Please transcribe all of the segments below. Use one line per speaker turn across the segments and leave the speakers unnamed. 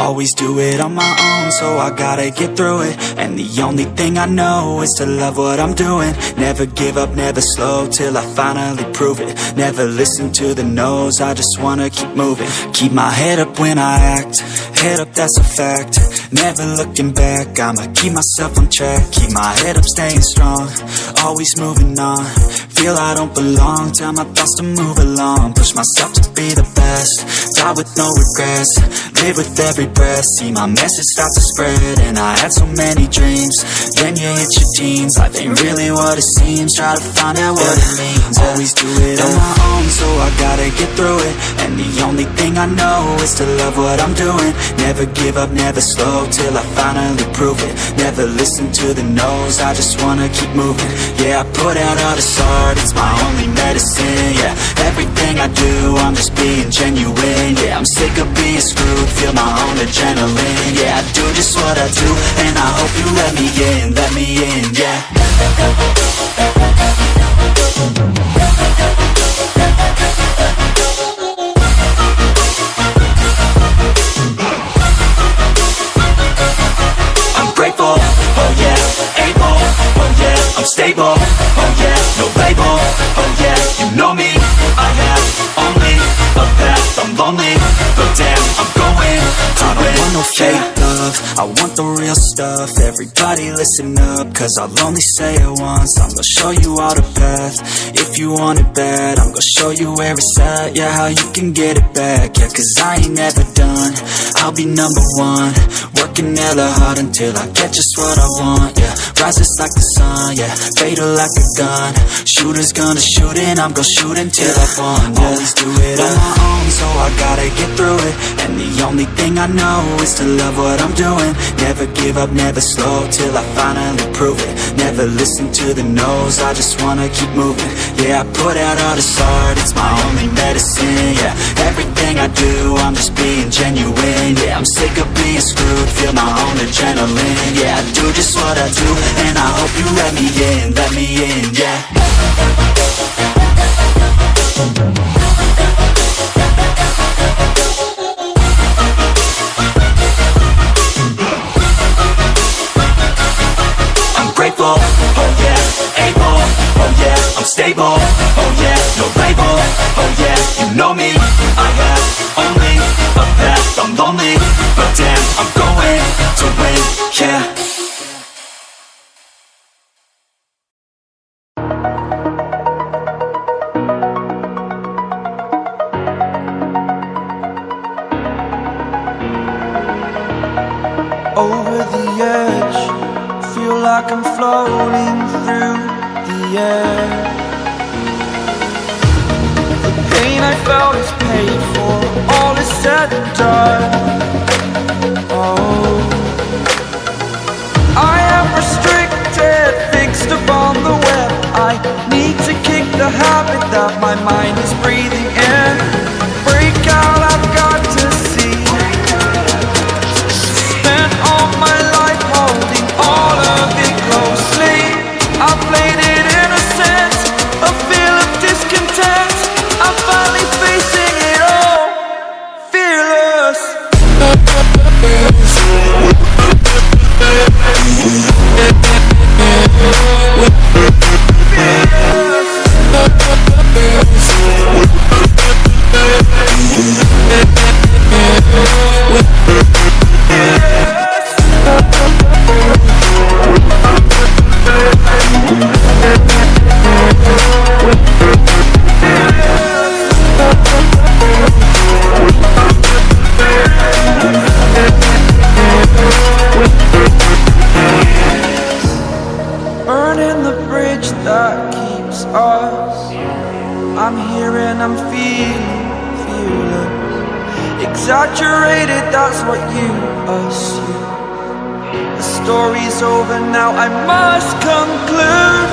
Always do it on my own, so I gotta get through it. And the only thing I know is to love what I'm doing. Never give up, never slow, till I finally prove it. Never listen to the no's, I just wanna keep moving. Keep my head up when I act, head up, that's a fact. Never looking back, I'ma keep myself on track. Keep my head up, staying strong, always moving on. Feel I don't belong, tell my thoughts to move along. Push myself to be the best, die with no regrets. Live with every breath, see my message start to spread. And I had so many dreams, then you hit your teens. Life ain't really what it seems, try to find out what it means. Always do it on my own, so I gotta get through it. And the only thing I know is to love what I'm doing. Never give up, never slow, till I finally prove it. Never listen to the no's, I just wanna keep moving. Yeah, I put out all this art, it's my only medicine. Yeah, everything I do, I'm just being genuine. Yeah, I'm sick of being screwed, feel my own adrenaline. Yeah, I do just what I do, and I hope you let me in, yeah. I'm grateful, oh yeah, able, oh yeah, I'm stable, oh yeah, no label, oh yeah, you know me, I have only a path, I'm lonely, but damn, I'm going to win. I don't want no fake love, I want the real stuff. Everybody listen up, cause I'll only say it once. I'm gonna show you all the path, if you want it bad. I'm gonna show you where it's at, yeah, how you can get it back. Yeah, cause I ain't never done, I'll be number one. Working hella hard until I get just what I want, yeah. Rises like the sun, yeah, fatal like a gun. Shooter's gonna shoot and I'm gonna shoot until I won, yeah. Always do it on my own, so I gotta get through it. And the only thing I know is to love what I'm doing. Never give up, never slow, till I finally prove it. Never listen to the no's, I just wanna keep moving. Yeah, I put out all this art, it's my only medicine. Yeah, everything I do, I'm just being genuine. Yeah, I'm sick of being screwed, feel my own adrenaline. Yeah, I do just what I do, and I hope you let me in, yeah. I'm grateful, oh yeah, able, oh yeah, I'm stable, oh yeah, no label, oh yeah, you know me, I have only a path, I'm lonely, but damn, I'm going to win, yeah.
Over the edge, feel like I'm floating through the air. The pain I felt is paid for, all is said and done. Oh, I am restricted, fixed upon the web. I need to kick the habit that my mind is breathing in. Break out, I've got to see. Spent all my life holding all of it closely. I played it innocent, a feel of discontent. I'm finally facing it all, fearless. Burning the bridge that keeps us. I'm here and I'm feeling fearless. Exaggerated, that's what you assume. The story's over now, I must conclude.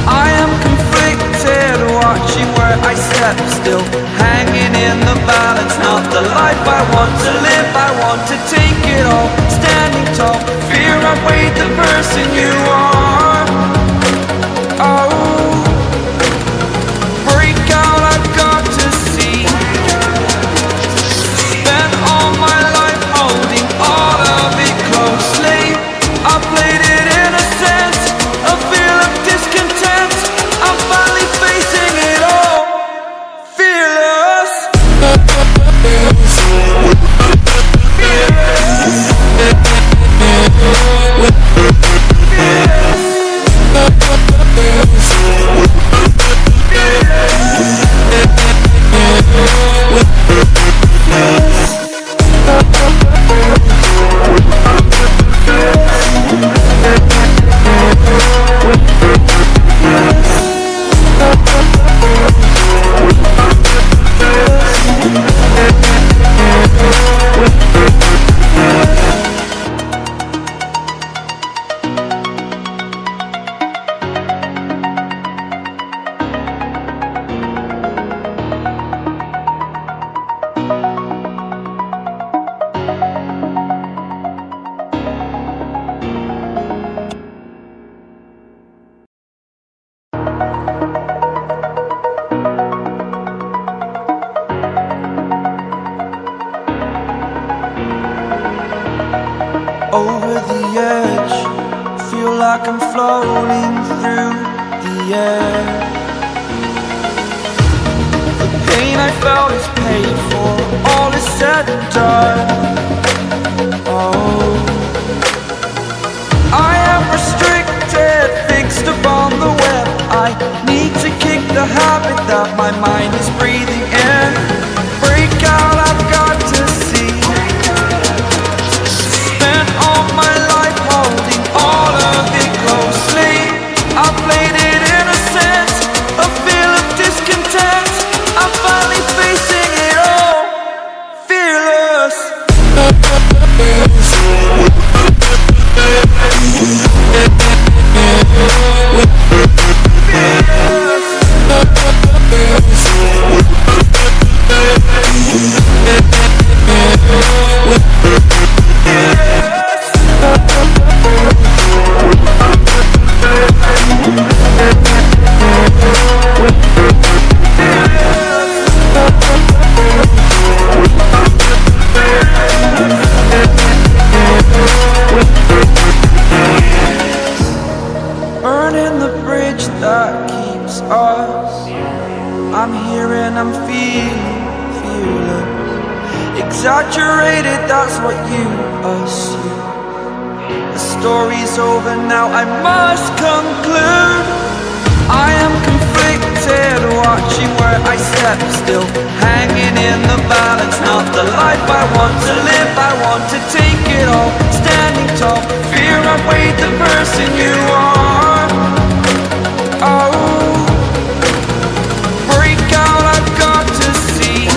I am conflicted, watching where I step still, hanging in the balance. Not the life I want to live, I want to take it all. Standing tall, fear outweighed the person you are. Oh, break out, I've got to see. Spent all my life holding feel like I'm floating through the air. The pain I felt is paid for, all is said and done. Oh, I am restricted, fixed upon the web. I need to kick the habit that my mind is breathing in. Break out, I've got to see. Spent all my life holding all of it closely. I played it innocent, a feel of discontent. I'm finally facing it all, fearless. Burning the bridge that keeps us. I'm here and I'm feeling fearless. Exaggerated, that's what you assume. The story's over now, I must conclude. I am conflicted, watching where I step still, hanging in the balance. Not the life I want to live, I want to take it all. Standing tall, fear outweighed the person you are. Oh, break out, I've got to see.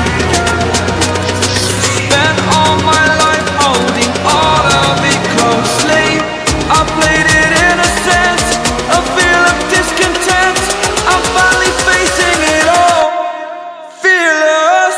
Spent all my life holding all of it closely. I played it innocent, a feel of discontent. I'm finally facing it all, fearless.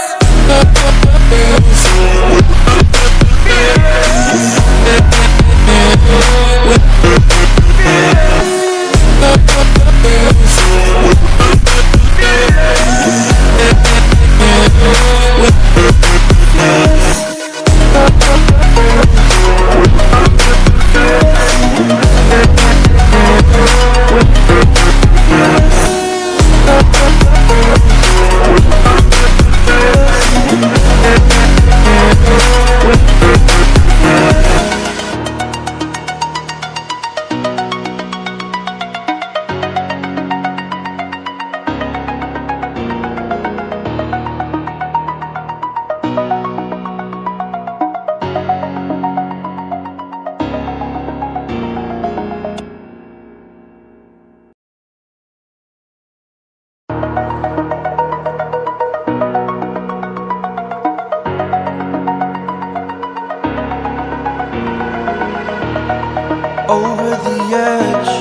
Over the edge,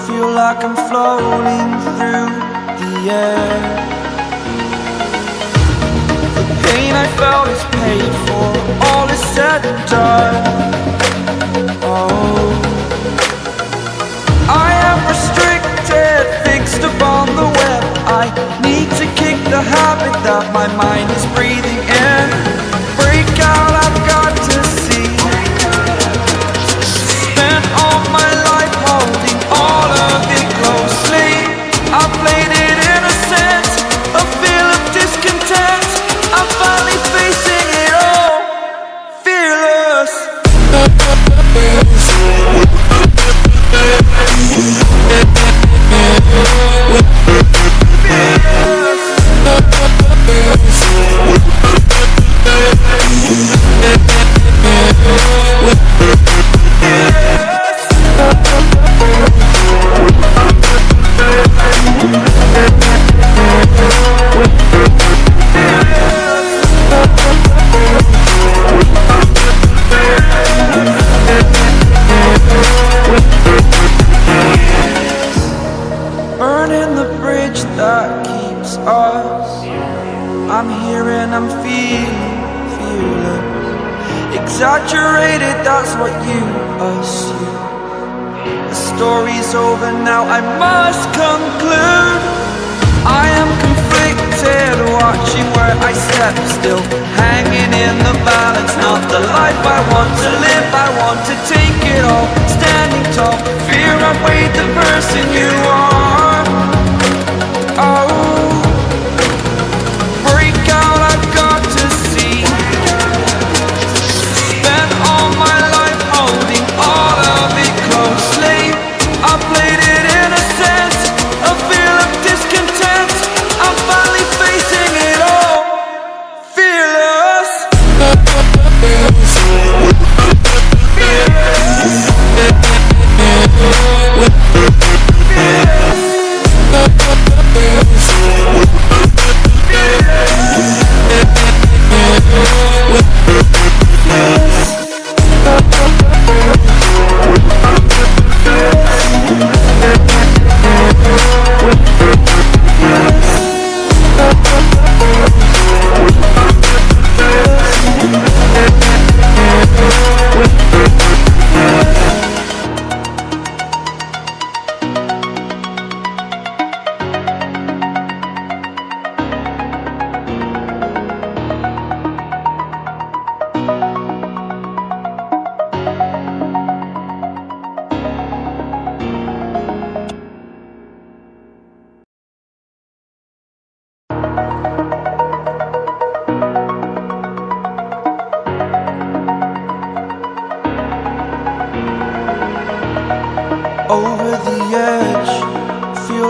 feel like I'm floating through the air. The pain I felt is paid for, all is said and done. Oh, I am restricted, fixed upon the web. I need to kick the habit that my mind is breathing in. Break out, I've got to see. Spent all my life holding all of it closely. I played it innocent, a feel of discontent. I'm finally facing it all, fearless. Burning the bridge that keeps us. I'm here and I'm feeling fearless. Exaggerated, that's what you assume. The story's over now, I must conclude. I am conflicted, watching where I step still, hanging in the balance. Not the life I want to live, I want to take it all. Standing tall, fear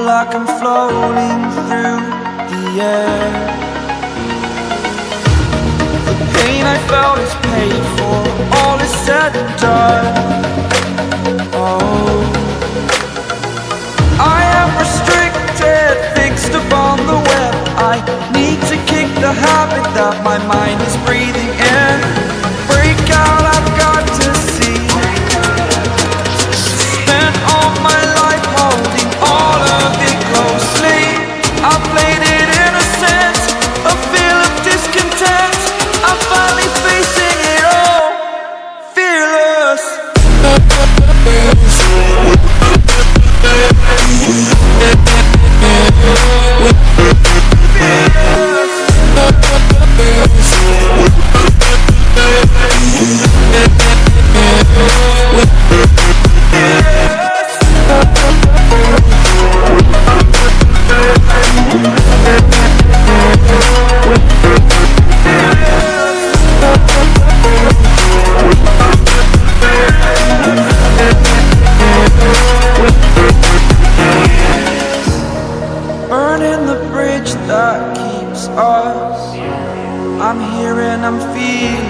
like I'm floating through the air. The pain I felt is paid for, all is said and done. Oh, I am restricted, fixed upon the web. I need to kick the habit that my mind is breathing in. Break out, I've got to see. Spent all my life holding all of it closely. I played it innocent, a feel of discontent. I'm finally facing it all, fearless. Burning the bridge that keeps us. I'm here and I'm feeling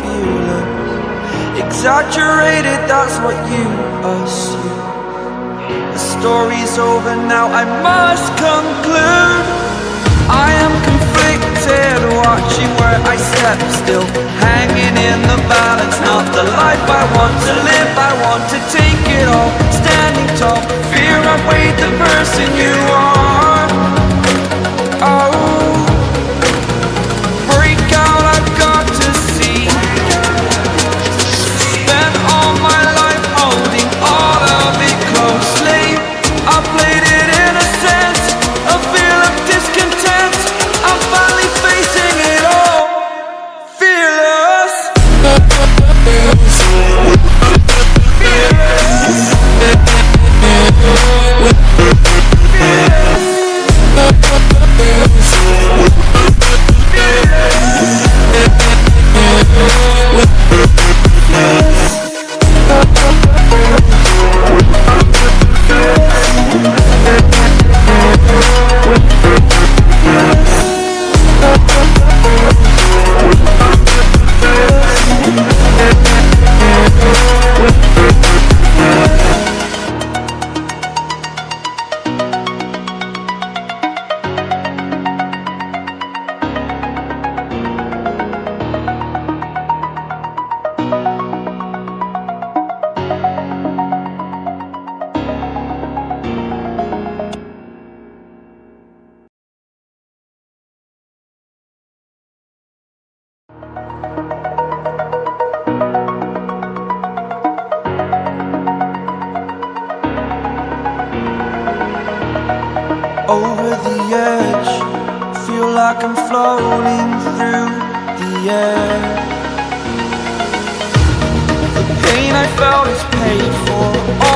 fearless. Exaggerated, that's what you assume. The story's over now, I must conclude. I am conflicted, watching where I step still, hanging in the balance. Not the life I want to live, I want to take it all. Standing tall, fear outweighed the person you are. Oh, break out, I've got to see. Spent all my life holding all of it closely. I played it innocent, a feel of discontent. I'm finally facing it all, fearless. Over the edge, feel like I'm floating through the air. The pain I felt is paid for.